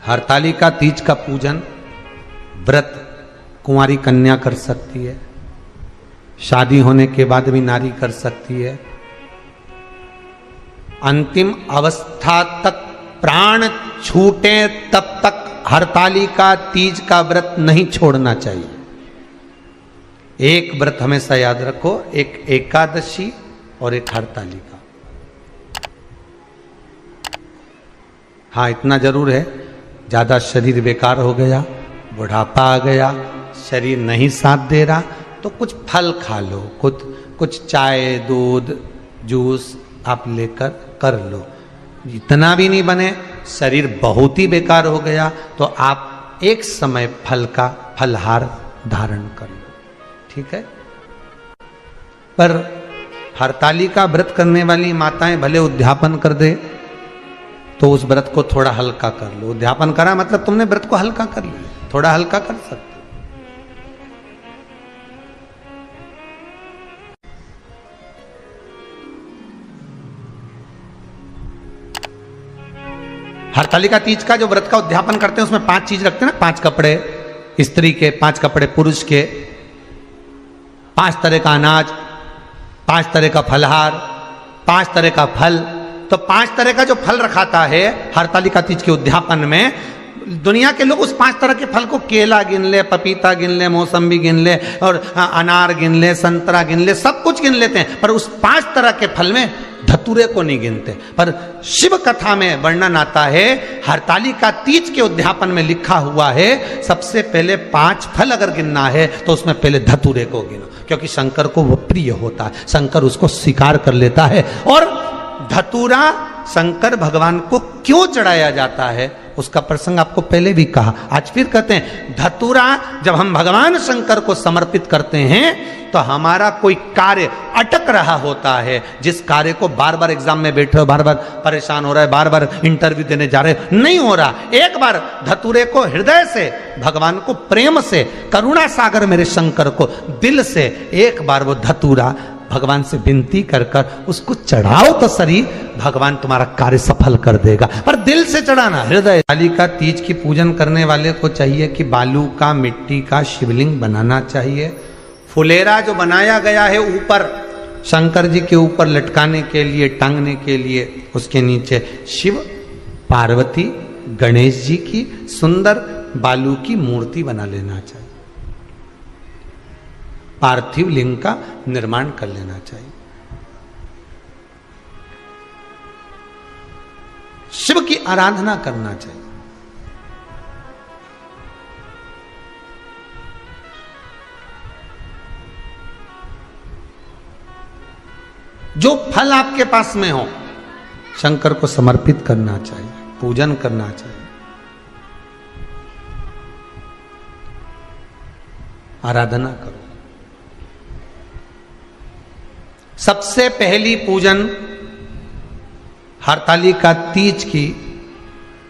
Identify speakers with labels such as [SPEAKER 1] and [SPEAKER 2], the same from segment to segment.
[SPEAKER 1] हरतालिका तीज का पूजन व्रत कुंवारी कन्या कर सकती है, शादी होने के बाद भी नारी कर सकती है। अंतिम अवस्था तक प्राण छूटे तब तक हरतालिका तीज का व्रत नहीं छोड़ना चाहिए। एक व्रत हमेशा याद रखो, एक एकादशी और एक हरतालिका। हाँ, इतना जरूर है, ज्यादा शरीर बेकार हो गया, बुढ़ापा आ गया, शरीर नहीं साथ दे रहा, तो कुछ फल खा लो, कुछ चाय दूध जूस आप लेकर कर लो। इतना भी नहीं बने, शरीर बहुत ही बेकार हो गया, तो आप एक समय फल का फलहार धारण कर लो, ठीक है। पर हरतालिका व्रत करने वाली माताएं भले उद्यापन कर दे तो उस व्रत को थोड़ा हल्का कर लो। उद्यापन करा मतलब तुमने व्रत को हल्का कर लिया, थोड़ा हल्का कर सकते। हरतालिका तीज का जो व्रत का उद्यापन करते हैं उसमें 5 चीज रखते हैं ना, 5 कपड़े स्त्री के, 5 कपड़े पुरुष के, 5 तरह का अनाज, 5 तरह का फलहार, 5 तरह का फल। तो 5 तरह का जो फल रखाता है हरतालिका तीज के उद्यापन में, दुनिया के लोग उस 5 तरह के फल को केला गिन ले, पपीता गिन ले, मौसम्बी गिन ले और अनार गिन ले, संतरा गिन ले, सब कुछ गिन लेते हैं, पर उस 5 तरह के फल में धतूरे को नहीं गिनते। पर शिव कथा में वर्णन आता है, हरतालिका तीज के उद्यापन में लिखा हुआ है, सबसे पहले 5 फल अगर गिनना है तो उसमें पहले धतूरे को गिनो, क्योंकि शंकर को वो प्रिय होता है, शंकर उसको स्वीकार कर लेता है। और धतूरा शंकर भगवान को क्यों चढ़ाया जाता है उसका प्रसंग आपको पहले भी कहा, आज फिर कहते हैं। धतूरा जब हम भगवान शंकर को समर्पित करते हैं तो हमारा कोई कार्य अटक रहा होता है, जिस कार्य को बार बार एग्जाम में बैठे हो, बार बार परेशान हो रहा है, बार बार इंटरव्यू देने जा रहे हो, नहीं हो रहा, एक बार धतूरे को हृदय से, भगवान को प्रेम से, करुणा सागर मेरे शंकर को दिल से एक बार वो धतूरा भगवान से विनती कर कर उसको चढ़ाओ तो सही, भगवान तुम्हारा कार्य सफल कर देगा। पर दिल से चढ़ाना, हृदय। हरतालिका तीज की पूजन करने वाले को चाहिए कि बालू का, मिट्टी का शिवलिंग बनाना चाहिए। फुलेरा जो बनाया गया है ऊपर शंकर जी के ऊपर लटकाने के लिए, टांगने के लिए, उसके नीचे शिव, पार्वती, गणेश जी की सुंदर बालू की मूर्ति बना लेना चाहिए, पार्थिव लिंग का निर्माण कर लेना चाहिए। शिव की आराधना करना चाहिए। जो फल आपके पास में हो शंकर को समर्पित करना चाहिए, पूजन करना चाहिए, आराधना करो। सबसे पहली पूजन हरतालिका तीज की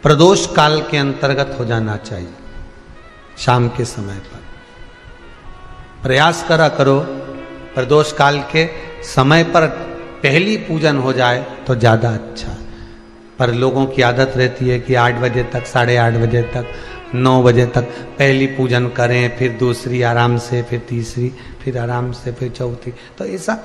[SPEAKER 1] प्रदोष काल के अंतर्गत हो जाना चाहिए, शाम के समय पर। प्रयास करा करो प्रदोष काल के समय पर पहली पूजन हो जाए तो ज़्यादा अच्छा है। पर लोगों की आदत रहती है कि 8 बजे तक, 8:30 बजे तक, 9 बजे तक पहली पूजन करें, फिर दूसरी आराम से, फिर तीसरी, फिर आराम से, फिर चौथी। तो ऐसा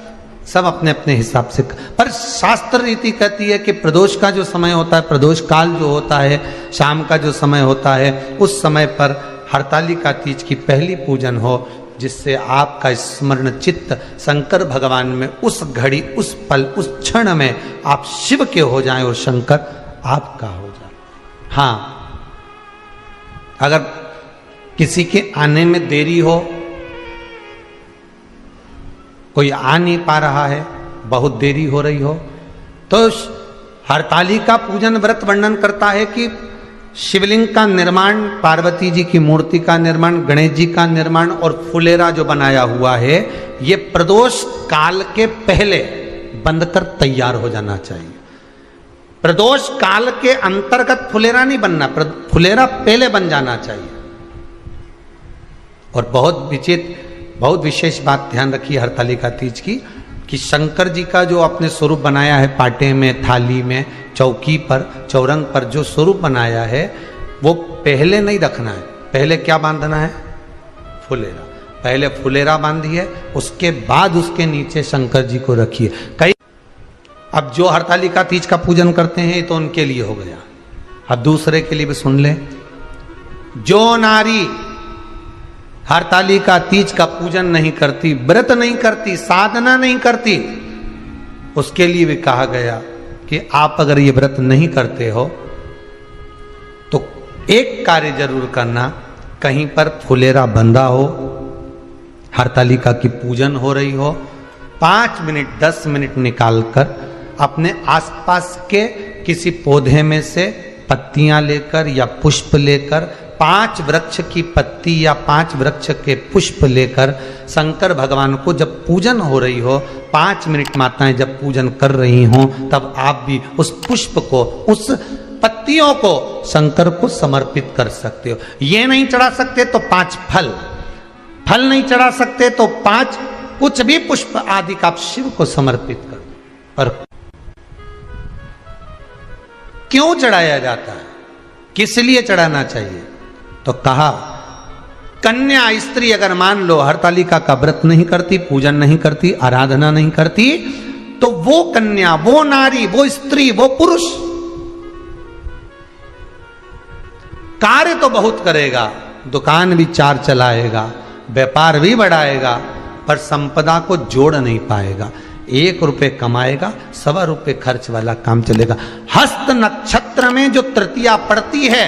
[SPEAKER 1] सब अपने अपने हिसाब से। पर शास्त्र रीति कहती है कि प्रदोष का जो समय होता है, प्रदोष काल जो होता है, शाम का जो समय होता है, उस समय पर हरतालिका तीज की पहली पूजन हो, जिससे आपका स्मरण चित्त शंकर भगवान में उस घड़ी, उस पल, उस क्षण में आप शिव के हो जाएं और शंकर आपका हो जाए। हाँ, अगर किसी के आने में देरी हो, कोई आ नहीं पा रहा है, बहुत देरी हो रही हो, तो हरतालिका पूजन व्रत वर्णन करता है कि शिवलिंग का निर्माण, पार्वती जी की मूर्ति का निर्माण, गणेश जी का निर्माण और फुलेरा जो बनाया हुआ है, ये प्रदोष काल के पहले बनकर तैयार हो जाना चाहिए। प्रदोष काल के अंतर्गत फुलेरा नहीं बनना, फुलेरा पहले बन जाना चाहिए। और बहुत विशेष बात ध्यान रखिए हरतालिका तीज की, कि शंकर जी का जो अपने स्वरूप बनाया है, पाटे में, थाली में, चौकी पर, चौरंग पर जो स्वरूप बनाया है, वो पहले नहीं रखना है। पहले क्या बांधना है? फुलेरा। पहले फुलेरा बांधिए, उसके बाद उसके नीचे शंकर जी को रखिए। कई अब जो हरतालिका तीज का पूजन करते हैं तो उनके लिए हो गया, अब दूसरे के लिए भी सुन ले। जो नारी हरतालिका तीज का पूजन नहीं करती, व्रत नहीं करती, साधना नहीं करती, उसके लिए भी कहा गया कि आप अगर ये व्रत नहीं करते हो तो एक कार्य जरूर करना, कहीं पर फुलेरा बंधा हो, हरतालिका की पूजन हो रही हो, 5 मिनट 10 मिनट निकालकर अपने आसपास के किसी पौधे में से पत्तियां लेकर या पुष्प लेकर, 5 वृक्ष की पत्ती या 5 वृक्ष के पुष्प लेकर शंकर भगवान को जब पूजन हो रही हो, 5 मिनट माताएं जब पूजन कर रही हों, तब आप भी उस पुष्प को, उस पत्तियों को शंकर को समर्पित कर सकते हो। ये नहीं चढ़ा सकते तो 5 फल, फल नहीं चढ़ा सकते तो 5 कुछ भी पुष्प आदि का आप शिव को समर्पित कर। पर क्यों चढ़ाया जाता है, किस लिए चढ़ाना चाहिए? तो कहा कन्या स्त्री अगर मान लो हरतालिका का व्रत नहीं करती, पूजन नहीं करती, आराधना नहीं करती, तो वो कन्या, वो नारी, वो स्त्री, वो पुरुष कार्य तो बहुत करेगा, दुकान भी 4 चलाएगा, व्यापार भी बढ़ाएगा, पर संपदा को जोड़ नहीं पाएगा। 1 रुपए कमाएगा, 1.25 रुपए खर्च वाला काम चलेगा। हस्त नक्षत्र में जो तृतीया पड़ती है,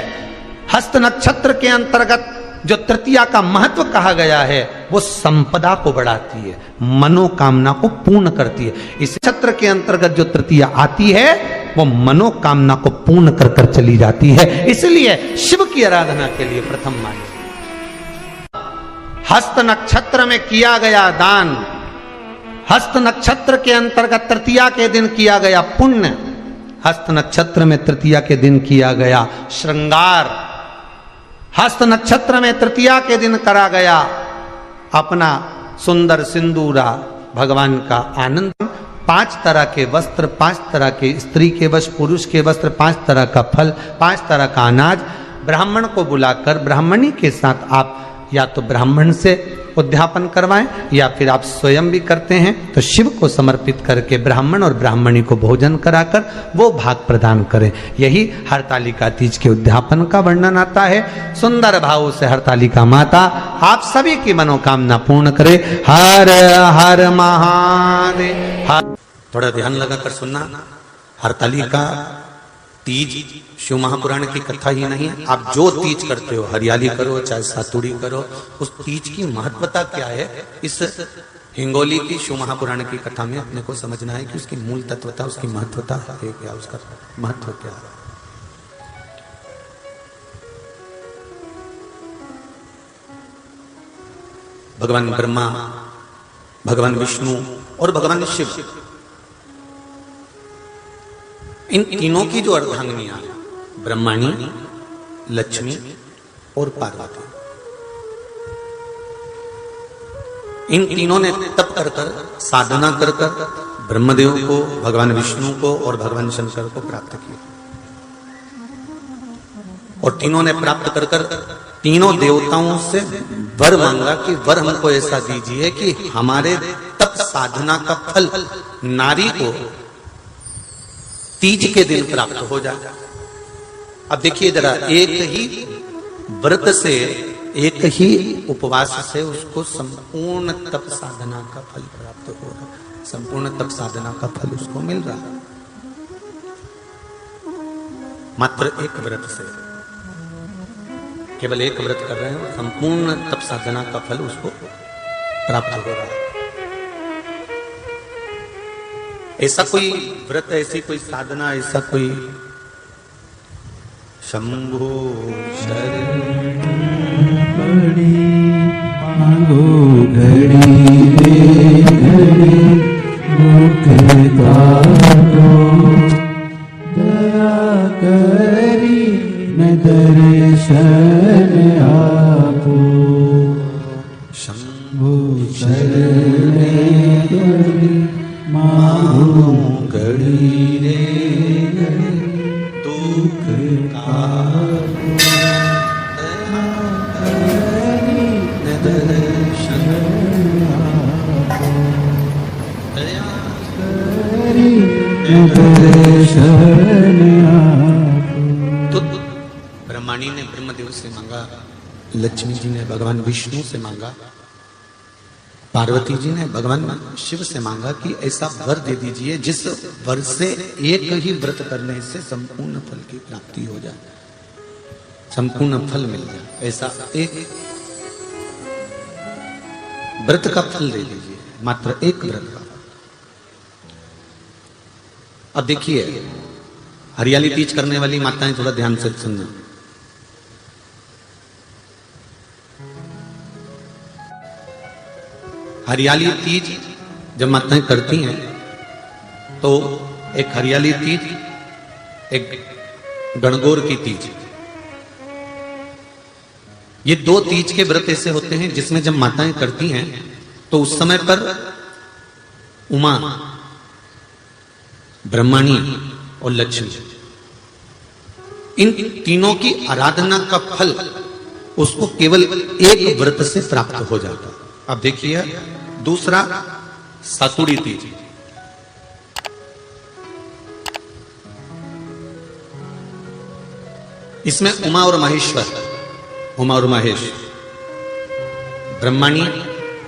[SPEAKER 1] हस्त नक्षत्र के अंतर्गत जो तृतीया का महत्व कहा गया है, वो संपदा को बढ़ाती है, मनोकामना को पूर्ण करती है। इस नक्षत्र के अंतर्गत जो तृतीया आती है वो मनोकामना को पूर्ण कर कर चली जाती है। इसलिए शिव की आराधना के लिए प्रथम माने। हस्त नक्षत्र में किया गया दान, हस्त नक्षत्र के अंतर्गत तृतीया के दिन किया गया पुण्य, हस्त नक्षत्र में तृतीया के दिन किया गया श्रृंगार, हस्त नक्षत्र में तृतीया के दिन करा गया अपना सुंदर सिंदूरा, भगवान का आनंद, 5 तरह के वस्त्र, 5 तरह के स्त्री के वस्त्र, पुरुष के वस्त्र, 5 तरह का फल, 5 तरह का अनाज, ब्राह्मण को बुलाकर ब्राह्मणी के साथ आप या तो ब्राह्मण से उद्यापन करवाएं या फिर आप स्वयं भी करते हैं तो शिव को समर्पित करके ब्राह्मण और ब्राह्मणी को भोजन कराकर वो भाग प्रदान करें। यही हरतालिका तीज के उद्यापन का वर्णन आता है। सुंदर भाव से हरतालिका माता आप सभी की मनोकामना पूर्ण करे। हर हर महादेव। थोड़ा ध्यान लगाकर सुनना, हरतालिका तीज शिव महापुराण की कथा ही नहीं है। आप जो तीज करते हो, हरियाली करो चाहे सातुड़ी करो, उस तीज की महत्वता क्या है, इस हिंगोली की शिव महापुराण की कथा में अपने को समझना है कि उसकी मूल तत्वता, उसकी महत्वता है क्या, उसका महत्व क्या है। भगवान ब्रह्मा, भगवान विष्णु और भगवान शिव, इन तीनों की जो अर्धांगिनियां हैं, ब्रह्माणी, लक्ष्मी और पार्वती, इन तीनों ने तप कर कर, साधना कर कर ब्रह्मदेव को, भगवान विष्णु को और भगवान शंकर को प्राप्त किया। और तीनों ने प्राप्त कर कर तीनों देवताओं से वर मांगा कि वर हमको ऐसा दीजिए कि हमारे तप साधना का फल नारी को तीज के दिन प्राप्त हो जाए। अब देखिए जरा, एक ही व्रत से, एक ही उपवास से उसको संपूर्ण तप साधना का फल प्राप्त हो रहा है, संपूर्ण तप साधना का फल उसको मिल रहा है मात्र एक व्रत से। केवल एक व्रत कर रहे हैं, संपूर्ण तप साधना का फल उसको प्राप्त हो रहा है। ऐसा कोई व्रत, ऐसी कोई साधना, ऐसा कोई शंभो शरण
[SPEAKER 2] बड़ी मांगो घड़ी घड़ी मुख तारो, दया करी न दर्शन आपो, शंभो शरण बड़ी मांगो घड़ी रे घड़ी दुख का तेरे शरण आपको।
[SPEAKER 1] तो ब्रह्माणी ने ब्रह्मदेव से मांगा, लक्ष्मी जी ने भगवान विष्णु से मांगा, पार्वती जी ने भगवान शिव से मांगा कि ऐसा वर दे दीजिए जिस वर से एक ही व्रत करने से संपूर्ण फल की प्राप्ति हो जाए, संपूर्ण फल मिल जाए। ऐसा एक व्रत का फल दे दीजिए, मात्र एक व्रत का। अब देखिए, हरियाली तीज करने वाली माताएं थोड़ा ध्यान से सुनना। हरियाली तीज जब माताएं करती हैं तो एक हरियाली तीज, एक गणगौर की तीज, ये दो तीज के व्रत ऐसे होते हैं जिसमें जब माताएं करती हैं तो उस समय पर उमा, ब्रह्माणी और लक्ष्मी, इन तीनों की आराधना का फल उसको केवल एक व्रत से प्राप्त हो जाता। अब देखिए दूसरा, सातुड़ी तीज। इसमें उमा और महेश्वर, उमा और महेश, ब्रह्माणी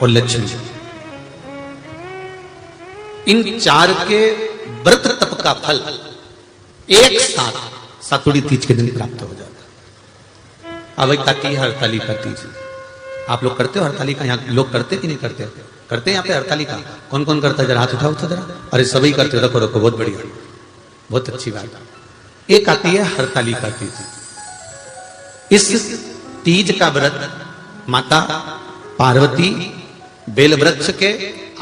[SPEAKER 1] और लक्ष्मी, इन चार के व्रत तप का फल एक साथ सातुड़ी तीज के दिन प्राप्त हो जाता। अब एक आती है हरतालिका तीज। आप लोग करते हो हरतालिका? यहाँ लोग करते कि नहीं करते? करते हैं यहाँ पे हरतालिका? कौन कौन करता है? जरा हाथ उठाओ तो जरा। अरे सभी करते हो, रखो रखो, बहुत बढ़िया, बहुत अच्छी बात। एक आती है हरतालिका तीज। इस तीज का व्रत माता पार्वती बेलवृक्ष के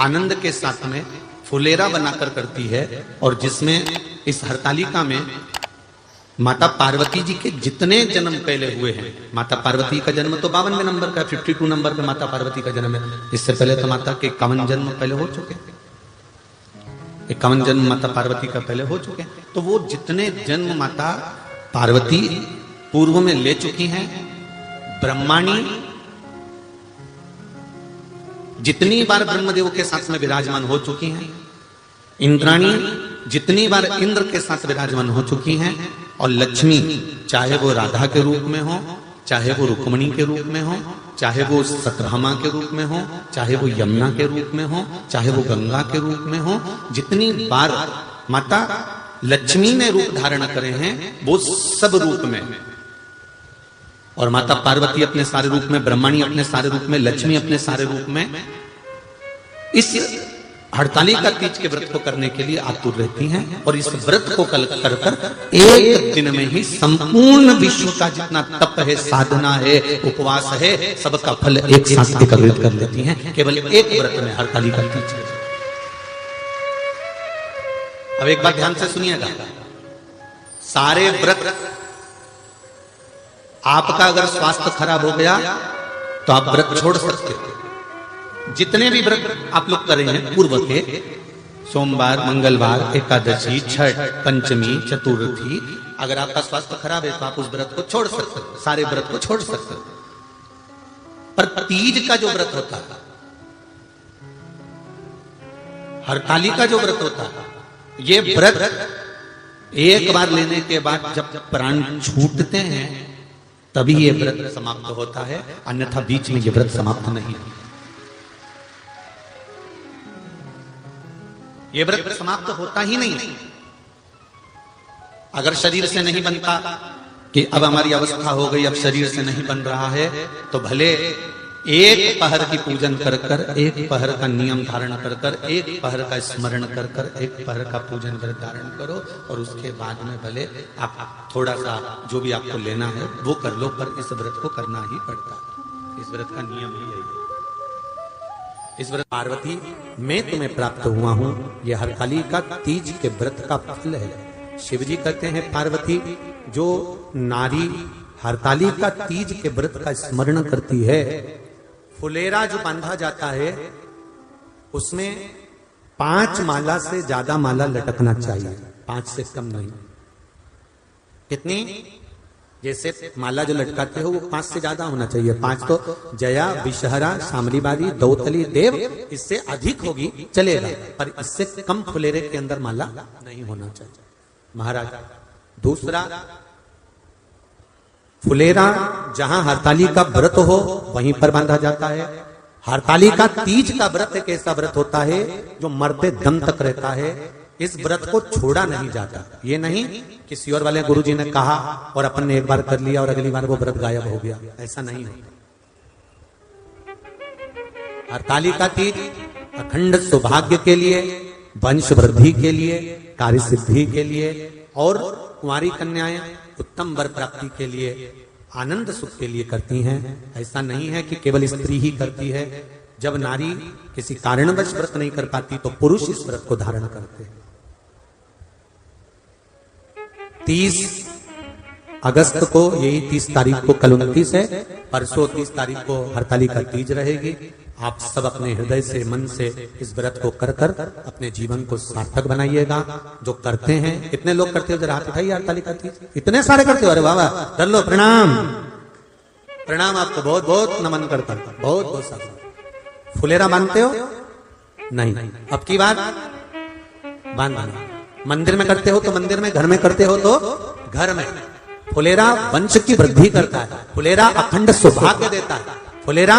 [SPEAKER 1] आनंद के साथ में फुलेरा बनाकर करती है, और जिसमें इस हरतालिका में माता पार्वती जी के जितने जन्म पहले हुए हैं, माता पार्वती का जन्म तो 52वें नंबर का, 52 नंबर पे माता पार्वती का जन्म है। इससे पहले तो माता के 51 जन्म पहले हो चुके, 51 जन्म माता पार्वती का पहले हो चुके। तो वो जितने जन्म माता पार्वती पूर्व में ले चुकी हैं, ब्रह्माणी जितनी बार ब्रह्मदेव के साथ में विराजमान हो चुकी हैं, इंद्राणी जितनी बार इंद्र के साथ विराजमान हो चुकी हैं, और लक्ष्मी चाहे वो राधा के रूप में हो, चाहे वो रुक्मणी के रूप में हो, चाहे वो सतभामा के रूप में हो, चाहे वो यमुना के रूप में हो, चाहे वो गंगा के रूप में हो, जितनी बार माता लक्ष्मी ने रूप धारण करे हैं वो सब रूप में, और माता पार्वती अपने सारे रूप में, ब्रह्माणी अपने सारे रूप में, लक्ष्मी अपने सारे रूप में इस हरतालिका तीज के व्रत को करने के लिए आतुर रहती हैं। और इस व्रत को कर कर एक दिन में ही संपूर्ण विश्व का जितना तप है, साधना है, उपवास है, सबका फल एक साथ एकत्रित कर लेती हैं केवल एक व्रत में, हरतालिका तीज। अब एक बात ध्यान से सुनिएगा, सारे व्रत, आपका अगर स्वास्थ्य खराब हो गया तो आप व्रत छोड़ सकते हो। जितने भी व्रत आप लोग कर रहे हैं पूर्व के, सोमवार, मंगलवार, एकादशी, छठ, पंचमी, चतुर्थी, अगर आपका स्वास्थ्य खराब है तो आप उस व्रत को छोड़ सकते हो, सारे व्रत को छोड़ सकते हो। पर तीज का जो व्रत होता है, हरतालिका जो व्रत होता है, ये व्रत एक बार लेने के बाद जब प्राण छूटते हैं तभी ये व्रत समाप्त होता है, अन्यथा बीच में ये व्रत समाप्त नहीं है। ये व्रत समाप्त होता ही नहीं। अगर शरीर से नहीं बनता कि अब हमारी अवस्था हो गई, अब शरीर से नहीं बन रहा है, तो भले एक पहर की पूजन कर कर, एक पहर का नियम धारण कर कर, एक पहर का स्मरण कर कर, एक पहर का पूजन व्रत धारण करो, और उसके बाद में भले आप थोड़ा सा जो भी आपको लेना है वो कर लो, पर इस व्रत को करना ही पड़ता है। इस व्रत का नियम ही यही है। इस व्रत पार्वती मैं तुम्हें प्राप्त हुआ हूं, यह हरतालिका तीज के व्रत का फल है। शिव जी कहते हैं पार्वती, जो नारी हरतालिका तीज के व्रत का स्मरण करती है, फुलेरा जो बांधा जाता है उसमें 5 माला से ज्यादा माला लटकना चाहिए, 5 से कम नहीं। कितनी? जैसे माला जो लटकाते हो वो 5 से ज्यादा होना चाहिए। 5 तो जया, विषहरा, शामलीबारी, दौतली, देव, इससे अधिक होगी चलेगा, पर इससे कम फुलेरे के अंदर माला नहीं होना चाहिए महाराज। दूसरा, फुलेरा जहां हरताली का व्रत हो वहीं पर बांधा जाता है। हरताली का तीज का व्रत एक ऐसा व्रत होता है जो मरते दम तक रहता है। इस व्रत को छोड़ा नहीं जाता। ये नहीं किसी और वाले गुरुजी ने कहा और अपन ने एक बार कर लिया और अगली बार वो व्रत गायब हो गया, ऐसा नहीं होता। हरताली का तीज अखंड सौभाग्य के लिए, वंश वृद्धि के लिए, कार्य सिद्धि के लिए और कुंवारी कन्याएं उत्तम वर प्राप्ति के लिए, आनंद सुख के लिए करती हैं। ऐसा नहीं है कि केवल स्त्री ही करती है। जब नारी किसी कारणवश व्रत नहीं कर पाती तो पुरुष इस व्रत को धारण करते हैं। 30 अगस्त को, यही 30 तारीख को, कल 29 है, परसों 30 तारीख को हरताली का तीज रहेगी। आप सब अपने हृदय से, मन से इस व्रत को कर कर अपने जीवन को सार्थक बनाइएगा। जो करते हैं, कितने लोग करते हो जरा हाथ उठाइए हरताली का तीज। इतने सारे करते हो, अरे बाबा कर लो, प्रणाम प्रणाम, आपको बहुत बहुत नमन करता हूं, बहुत बहुत सारा। फुलेरा बांधते हो? नहीं, अब की बात बांधना। मंदिर में करते हो तो मंदिर में, घर में करते हो तो घर में। फुलेरा वंश की वृद्धि करता है, फुलेरा अखंड सौभाग्य देता है, फुलेरा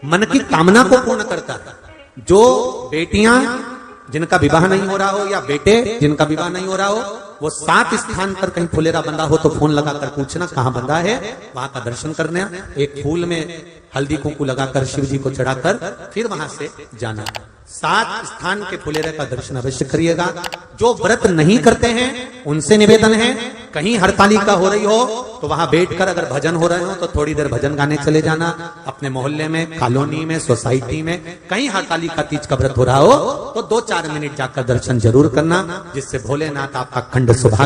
[SPEAKER 1] मन की कामना को पूर्ण करता है। जो बेटियां जिनका विवाह नहीं हो रहा हो या बेटे जिनका विवाह नहीं हो रहा हो, वो 7 स्थान पर कहीं फुलेरा बंधा हो तो फोन लगाकर पूछना कहां बंधा है, वहां का दर्शन करने, एक फूल में हल्दी कुंकू लगाकर शिव जी को चढ़ाकर फिर वहां से जाना। 7 स्थान के फुलेरे का दर्शन अवश्य करिएगा। जो व्रत नहीं करते हैं उनसे निवेदन है, कहीं हरताली का हो रही हो तो वहां बैठकर अगर भजन हो रहे हो तो थोड़ी देर भजन गाने चले जाना। अपने मोहल्ले में, कॉलोनी में, सोसाइटी में कहीं हरताली का तीज का व्रत हो रहा हो तो 2-4 मिनट जाकर दर्शन जरूर करना, जिससे भोलेनाथ आपका अखंड सौभाग्य